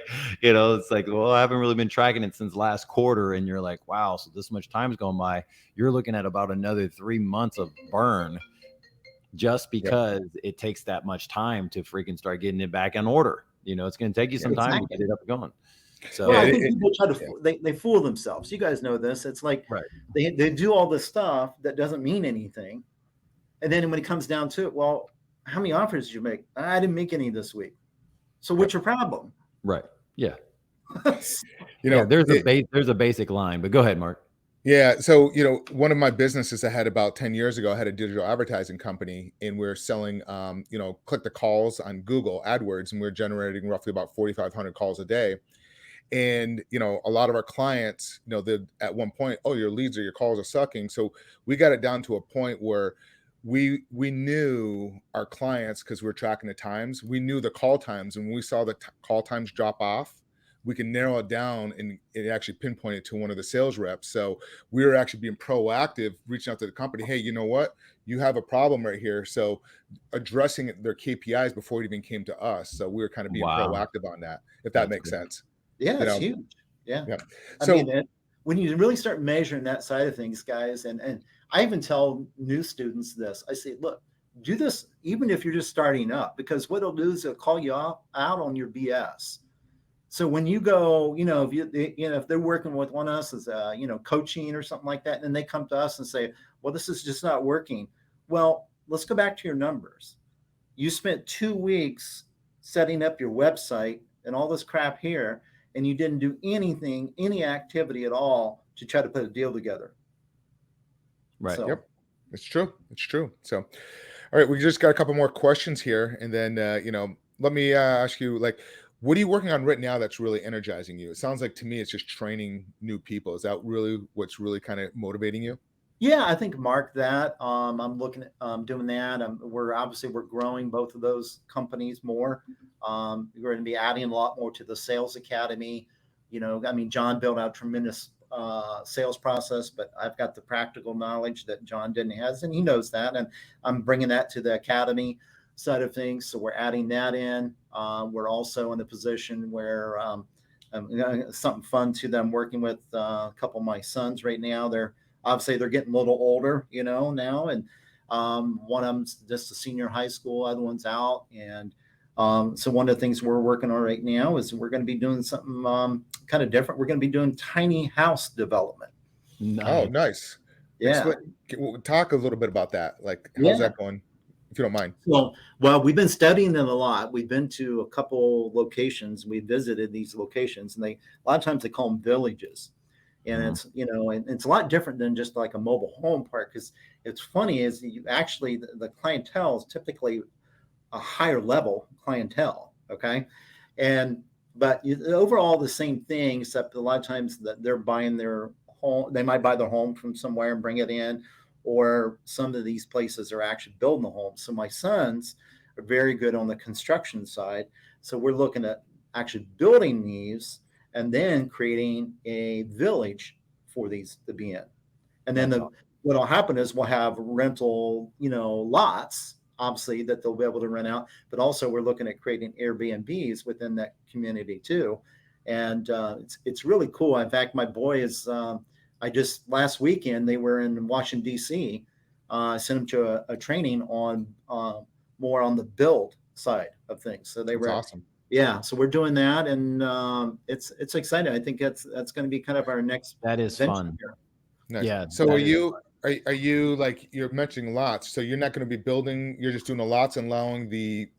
S2: well, I haven't really been tracking it since last quarter. And you're like, wow, so this much time's going by. You're looking at about another 3 months of burn just because it takes that much time to freaking start getting it back in order. It's going to take you some time to get it up and going. So
S4: I think people try to they fool themselves. You guys know this. It's like they do all this stuff that doesn't mean anything. And then when it comes down to it, well, how many offers did you make? I didn't make any this week. So what's your problem?
S2: Right. Yeah. There's a basic line, but go ahead, Mark.
S3: Yeah. So, one of my businesses I had about 10 years ago, I had a digital advertising company and we're selling, click the calls on Google AdWords, and we're generating roughly about 4,500 calls a day. And, a lot of our clients, at one point, oh, your leads or your calls are sucking. So we got it down to a point where we knew our clients because we were tracking the times. We knew the call times, and when we saw the call times drop off, we can narrow it down, and it actually pinpointed to one of the sales reps. So we were actually being proactive, reaching out to the company. Hey, you know what? You have a problem right here. So addressing their KPIs before it even came to us. So we were kind of being proactive on that, if that makes sense.
S4: Yeah, it's huge. Yeah. I
S3: So
S4: mean, when you really start measuring that side of things, guys, and I even tell new students this, I say, look, do this even if you're just starting up, because what it'll do is it'll call you out on your BS. So when you go, if they're working with one of us as coaching or something like that, and they come to us and say, well, this is just not working. Well, let's go back to your numbers. You spent 2 weeks setting up your website and all this crap here, and you didn't do any activity at all to try to put a deal together.
S2: Right.
S3: So, yep. It's true. So, all right, we just got a couple more questions here. And then, let me ask you, what are you working on right now that's really energizing you? It sounds like to me it's just training new people. Is that really what's really kind of motivating you?
S4: Yeah, I think Mark that. I'm looking at doing that. We're growing both of those companies more. We're going to be adding a lot more to the sales academy. John built out tremendous sales process, but I've got the practical knowledge that John didn't have, and he knows that. And I'm bringing that to the academy side of things. So we're adding that in. We're also in a position where something fun to them, working with a couple of my sons right now. They're getting a little older, now. And one of them's just a senior high school, other one's out. And so one of the things we're working on right now is we're going to be doing something kind of different. We're going to be doing tiny house development.
S3: Nice. Oh, nice.
S4: Yeah.
S3: Talk a little bit about that. How's that going, if you don't mind?
S4: Well, we've been studying them a lot. We've been to a couple locations. We visited these locations, and a lot of times they call them villages. And it's, and it's a lot different than just like a mobile home park, because it's funny is you actually, the clientele is typically a higher level clientele. Okay. But overall the same thing, except a lot of times that they're buying their home, they might buy their home from somewhere and bring it in, or some of these places are actually building the home. So my sons are very good on the construction side. So we're looking at actually building these and then creating a village for these to be in. And then what'll happen is we'll have rental, lots, obviously, that they'll be able to rent out, but also we're looking at creating Airbnbs within that community too. And it's really cool. In fact, my boy is, last weekend, they were in Washington, D.C. I sent them to a training on more on the build side of things. So they were
S3: awesome.
S4: Yeah, so we're doing that, and it's exciting. I think that's going to be kind of our next.
S2: That is fun.
S3: Nice.
S2: Yeah.
S3: So are you you're mentioning lots? So you're not going to be building. You're just doing the lots and allowing the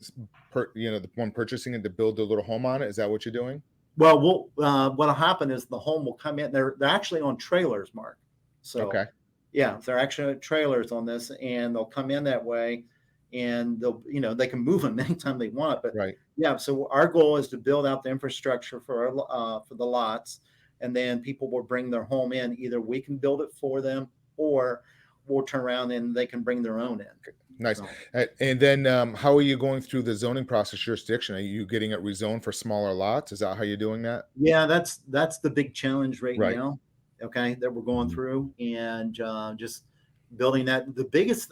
S3: one purchasing and to build a little home on it. Is that what you're doing?
S4: Well, what'll happen is the home will come in. They're actually on trailers, Mark. So
S3: okay.
S4: Yeah, they're actually trailers on this, and they'll come in that way. And they'll, they can move them anytime they want. But
S3: right.
S4: Yeah, so our goal is to build out the infrastructure for the lots, and then people will bring their home in. Either we can build it for them, or we'll turn around and they can bring their own in.
S3: Nice. So, and then how are you going through the zoning process jurisdiction? Are you getting it rezoned for smaller lots? Is that how you're doing that?
S4: Yeah, that's the big challenge right now. Okay, that we're going through, and just building that.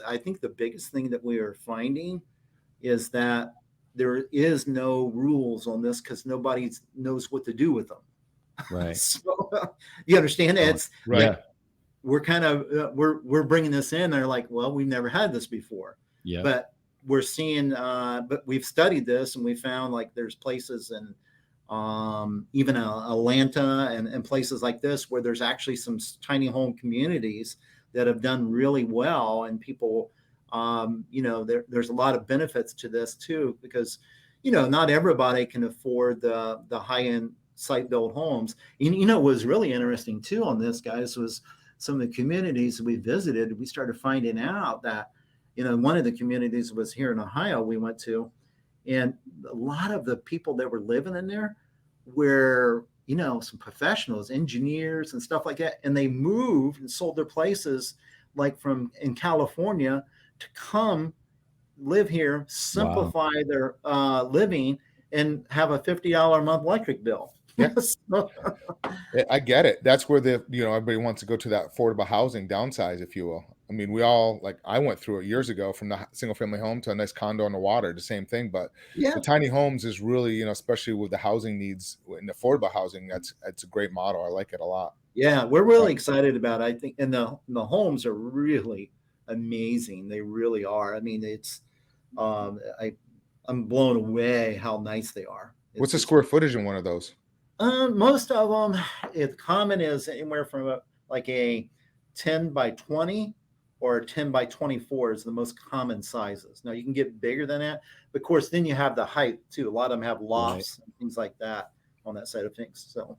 S4: I think the biggest thing that we are finding is that there is no rules on this because nobody knows what to do with them.
S2: Right.
S4: So you understand that? It's
S3: right.
S4: Yeah. We're kind of we're bringing this in. They're like, well, we've never had this before.
S2: Yeah.
S4: But we're seeing, but we've studied this, and we found like there's places in even Atlanta and places like this where there's actually some tiny home communities that have done really well, and people, there's a lot of benefits to this too, because, not everybody can afford the high-end site-built homes. And, what was really interesting too on this, guys, was some of the communities we visited. We started finding out that, one of the communities was here in Ohio we went to, and a lot of the people that were living in there were, some professionals, engineers and stuff like that. And they moved and sold their places like from in California to come live here, simplify their living, and have a $50 a month electric bill.
S3: Yeah. I get it. That's where everybody wants to go to that affordable housing downsize, if you will. I mean, we all, like, I went through it years ago from the single family home to a nice condo on the water, the same thing. But
S4: Yeah.
S3: the tiny homes is really, especially with the housing needs in affordable housing, it's a great model. I like it a lot.
S4: Yeah, we're really excited about it. I think, and the homes are really amazing. They really are. I mean, it's I'm blown away how nice they are.
S3: What's the square footage in one of those?
S4: Most of them, the common is anywhere from like a 10 by 20 or a 10 by 24 is the most common sizes. Now you can get bigger than that, but of course, then you have the height too. A lot of them have lofts and things like that on that side of things. So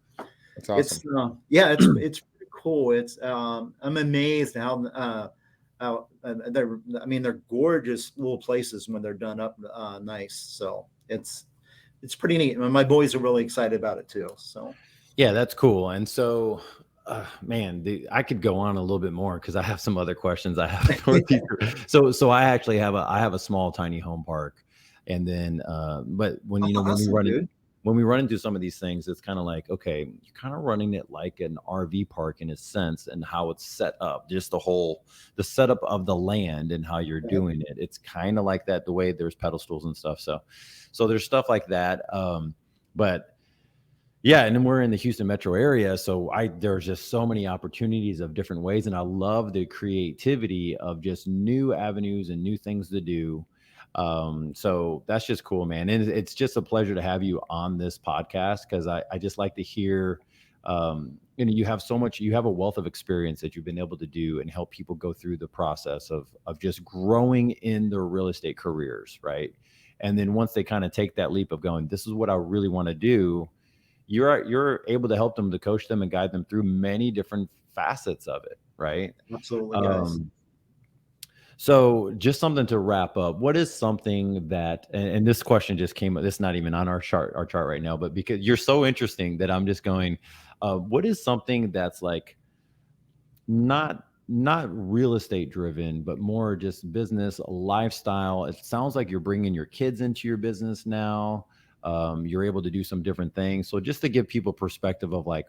S3: that's awesome.
S4: It's pretty cool. It's I'm amazed how they're gorgeous little places when they're done up nice. So it's pretty neat. My boys are really excited about it too. So
S2: yeah, that's cool. And so, man, I could go on a little bit more because I have some other questions I have for you. So I actually have a small tiny home park, and then but when when we run into some of these things, it's kind of like, okay, you're kind of running it like an RV park in a sense, and how it's set up, just the setup of the land and how you're doing it. It's kind of like that, the way there's pedestals and stuff. So there's stuff like that. But yeah, and then we're in the Houston metro area. So there's just so many opportunities of different ways. And I love the creativity of just new avenues and new things to do. So that's just cool, man. And it's just a pleasure to have you on this podcast, because I just like to hear, you have a wealth of experience that you've been able to do and help people go through the process of just growing in their real estate careers. Right. And then once they kind of take that leap of going, this is what I really want to do, you're able to help them, to coach them and guide them through many different facets of it. Right.
S4: Absolutely, guys.
S2: So just something to wrap up. What is something that, and this question just came up, this is not even on our chart right now, but because you're so interesting that I'm just going, what is something that's like not real estate driven, but more just business, lifestyle? It sounds like you're bringing your kids into your business now. You're able to do some different things. So just to give people perspective of, like,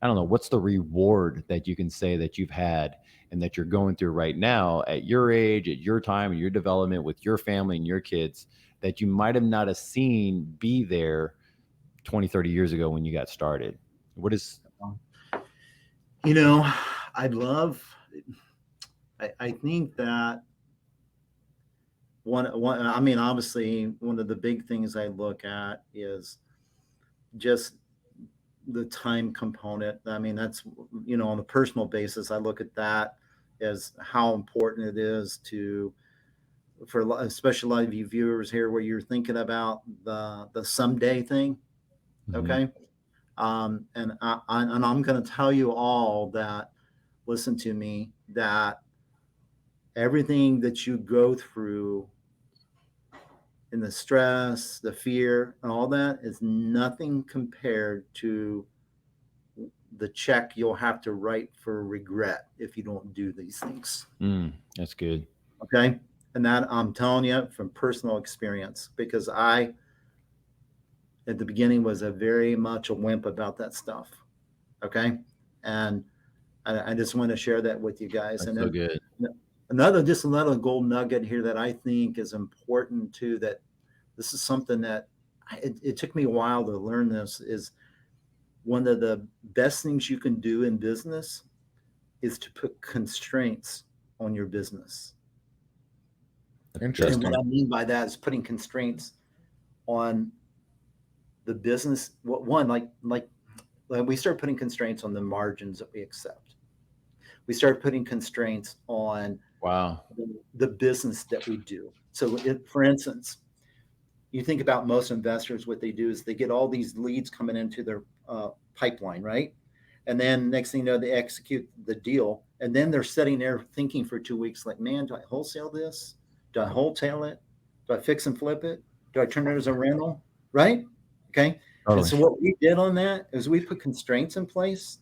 S2: I don't know, what's the reward that you can say that you've had and that you're going through right now at your age, at your time, and your development with your family and your kids, that you might have not have seen be there 20, 30 years ago when you got started? What is,
S4: I think that obviously one of the big things I look at is just the time component. I mean, that's, on a personal basis, I look at that as how important it is for especially a lot of you viewers here, where you're thinking about the someday thing. Okay. And I'm going to tell you all that, listen to me, that everything that you go through and the stress, the fear, and all that is nothing compared to the check you'll have to write for regret if you don't do these things.
S2: That's good.
S4: Okay. And that, I'm telling you from personal experience, because I, at the beginning, was very much a wimp about that stuff. Okay. And I just want to share that with you guys.
S2: That's so good.
S4: Another gold nugget here that I think is important too, that this is something that it took me a while to learn. This is one of the best things you can do in business is to put constraints on your business.
S3: Interesting.
S4: And what I mean by that is putting constraints on the business. One, like we start putting constraints on the margins that we accept. We start putting constraints on the business that we do. So for instance, you think about most investors, what they do is they get all these leads coming into their pipeline, right? And then next thing you know, they execute the deal. And then they're sitting there thinking for 2 weeks, like, man, do I wholesale this? Do I wholesale it? Do I fix and flip it? Do I turn it as a rental? Right? Okay. Totally. And so what we did on that is we put constraints in place.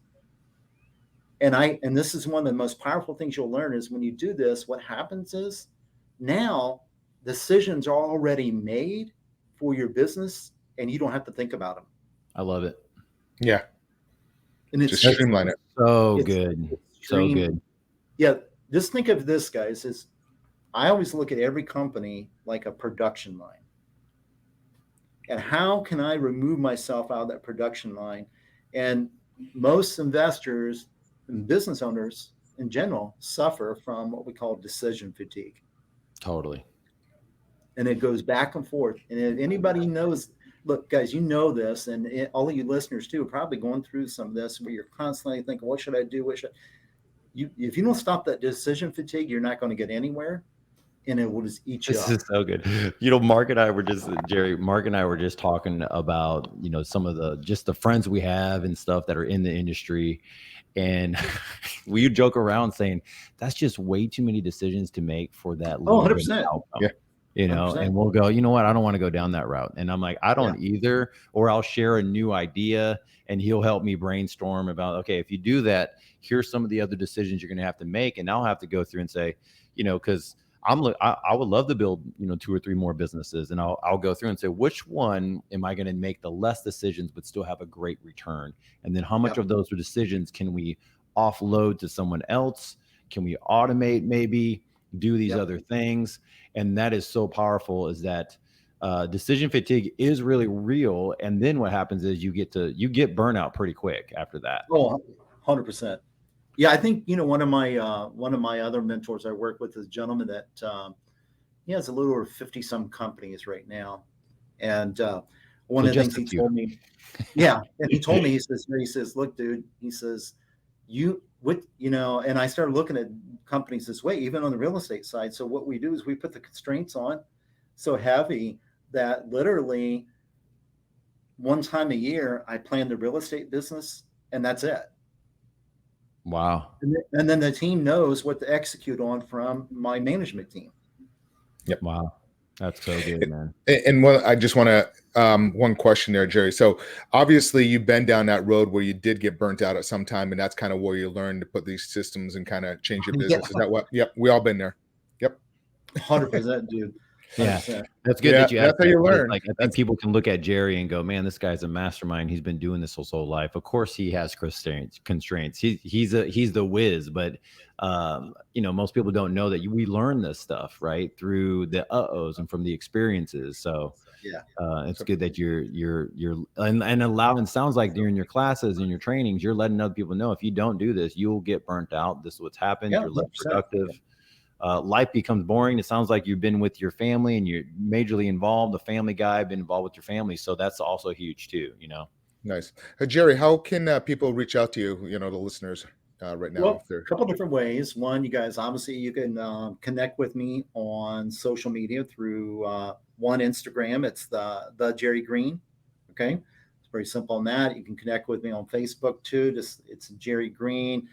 S4: And this is one of the most powerful things you'll learn is when you do this, what happens is now decisions are already made for your business and you don't have to think about them.
S2: I love it.
S3: Yeah.
S4: And it's
S3: Just streamline it.
S2: So
S4: It's
S2: good. So good.
S4: Yeah. Just think of this, guys, is I always look at every company like a production line. And how can I remove myself out of that production line? And most investors and business owners in general suffer from what we call decision fatigue.
S2: Totally.
S4: And it goes back and forth. And if anybody knows, look, guys, you know this, and all of you listeners too are probably going through some of this where you're constantly thinking, what should I do? If you don't stop that decision fatigue, you're not going to get anywhere. And it will just eat you up.
S2: This is so good. Mark and I were just talking about, some of the friends we have and stuff that are in the industry. And we joke around saying that's just way too many decisions to make for that.
S4: 100%.
S2: Outcome,
S3: yeah.
S2: 100%. And we'll go, you know what? I don't want to go down that route. And I'm like, I don't either. Or I'll share a new idea and he'll help me brainstorm about, okay, if you do that, here's some of the other decisions you're going to have to make. And I'll have to go through and say, because I would love to build, 2 or 3 more businesses, and I'll go through and say, which one am I going to make the less decisions, but still have a great return? And then how much of those decisions can we offload to someone else? Can we automate, maybe do these other things? And that is so powerful, is that decision fatigue is really real. And then what happens is you get burnout pretty quick after that.
S4: Oh, 100%. Yeah, I think one of my other mentors I work with is a gentleman that he has a little over 50 some companies right now, and one of the things he told me, and he told me, he says, look, dude, he says, and I started looking at companies this way, even on the real estate side. So what we do is we put the constraints on so heavy that literally one time a year I plan the real estate business, and that's it.
S2: Wow.
S4: And then the team knows what to execute on from my management team.
S3: Yep.
S2: Wow. That's so good, man.
S3: And I just want to, one question there, Jerry. So obviously you've been down that road where you did get burnt out at some time, and that's kind of where you learned to put these systems and kind of change your business. Is that what? Yep. We all been there. Yep.
S4: 100%, dude. 100%.
S2: Yeah, that's good that you asked.
S3: That's how you learn.
S2: Like, I think people can look at Jerry and go, "Man, this guy's a mastermind. He's been doing this his whole life." Of course, he has constraints. He's the whiz, but most people don't know that we learn this stuff right through the uh-ohs and from the experiences. So it's good that you're and allowing. Sounds like during your classes and your trainings, you're letting other people know if you don't do this, you'll get burnt out. This is what's happened. You're less productive. Life becomes boring. It sounds like you've been with your family and you're majorly involved, the family guy, been involved with your family. So that's also huge too,
S3: Nice. Jerry, how can people reach out to you, the listeners right now?
S4: Well, a couple different ways. One, you guys, obviously you can connect with me on social media through one, Instagram. It's the Jerry Green. Okay. It's very simple on that. You can connect with me on Facebook too. It's Jerry Green.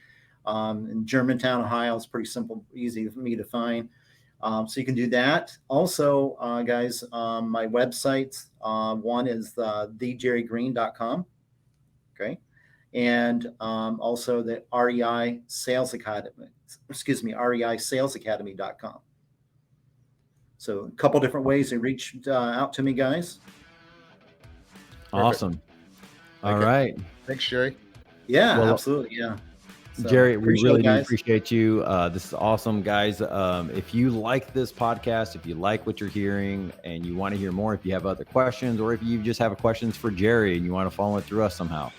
S4: In Germantown, Ohio, it's pretty simple, easy for me to find. So you can do that. Also, guys, my websites, one is thejerrygreen.com. Okay. And also the REI Sales Academy, REISalesAcademy.com. So a couple different ways to reach out to me, guys.
S2: Awesome. All right.
S3: Thanks, Jerry.
S4: Yeah, absolutely. Yeah.
S2: So, Jerry, we really do appreciate you. This is awesome, guys. If you like this podcast, if you like what you're hearing and you want to hear more, if you have other questions, or if you just have questions for Jerry and you want to follow it through us somehow,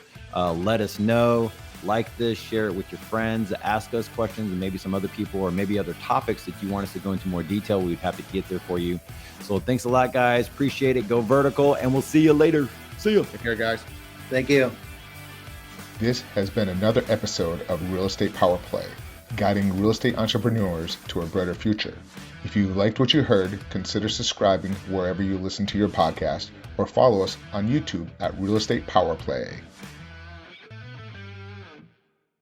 S2: let us know. Like this, share it with your friends, ask us questions, and maybe some other people, or maybe other topics that you want us to go into more detail. We'd be happy to get there for you. So thanks a lot, guys. Appreciate it. Go vertical, and we'll see you later. See you.
S3: Take care, guys.
S4: Thank you.
S3: This has been another episode of Real Estate Power Play, guiding real estate entrepreneurs to a brighter future. If you liked what you heard, consider subscribing wherever you listen to your podcast, or follow us on YouTube at Real Estate Power Play.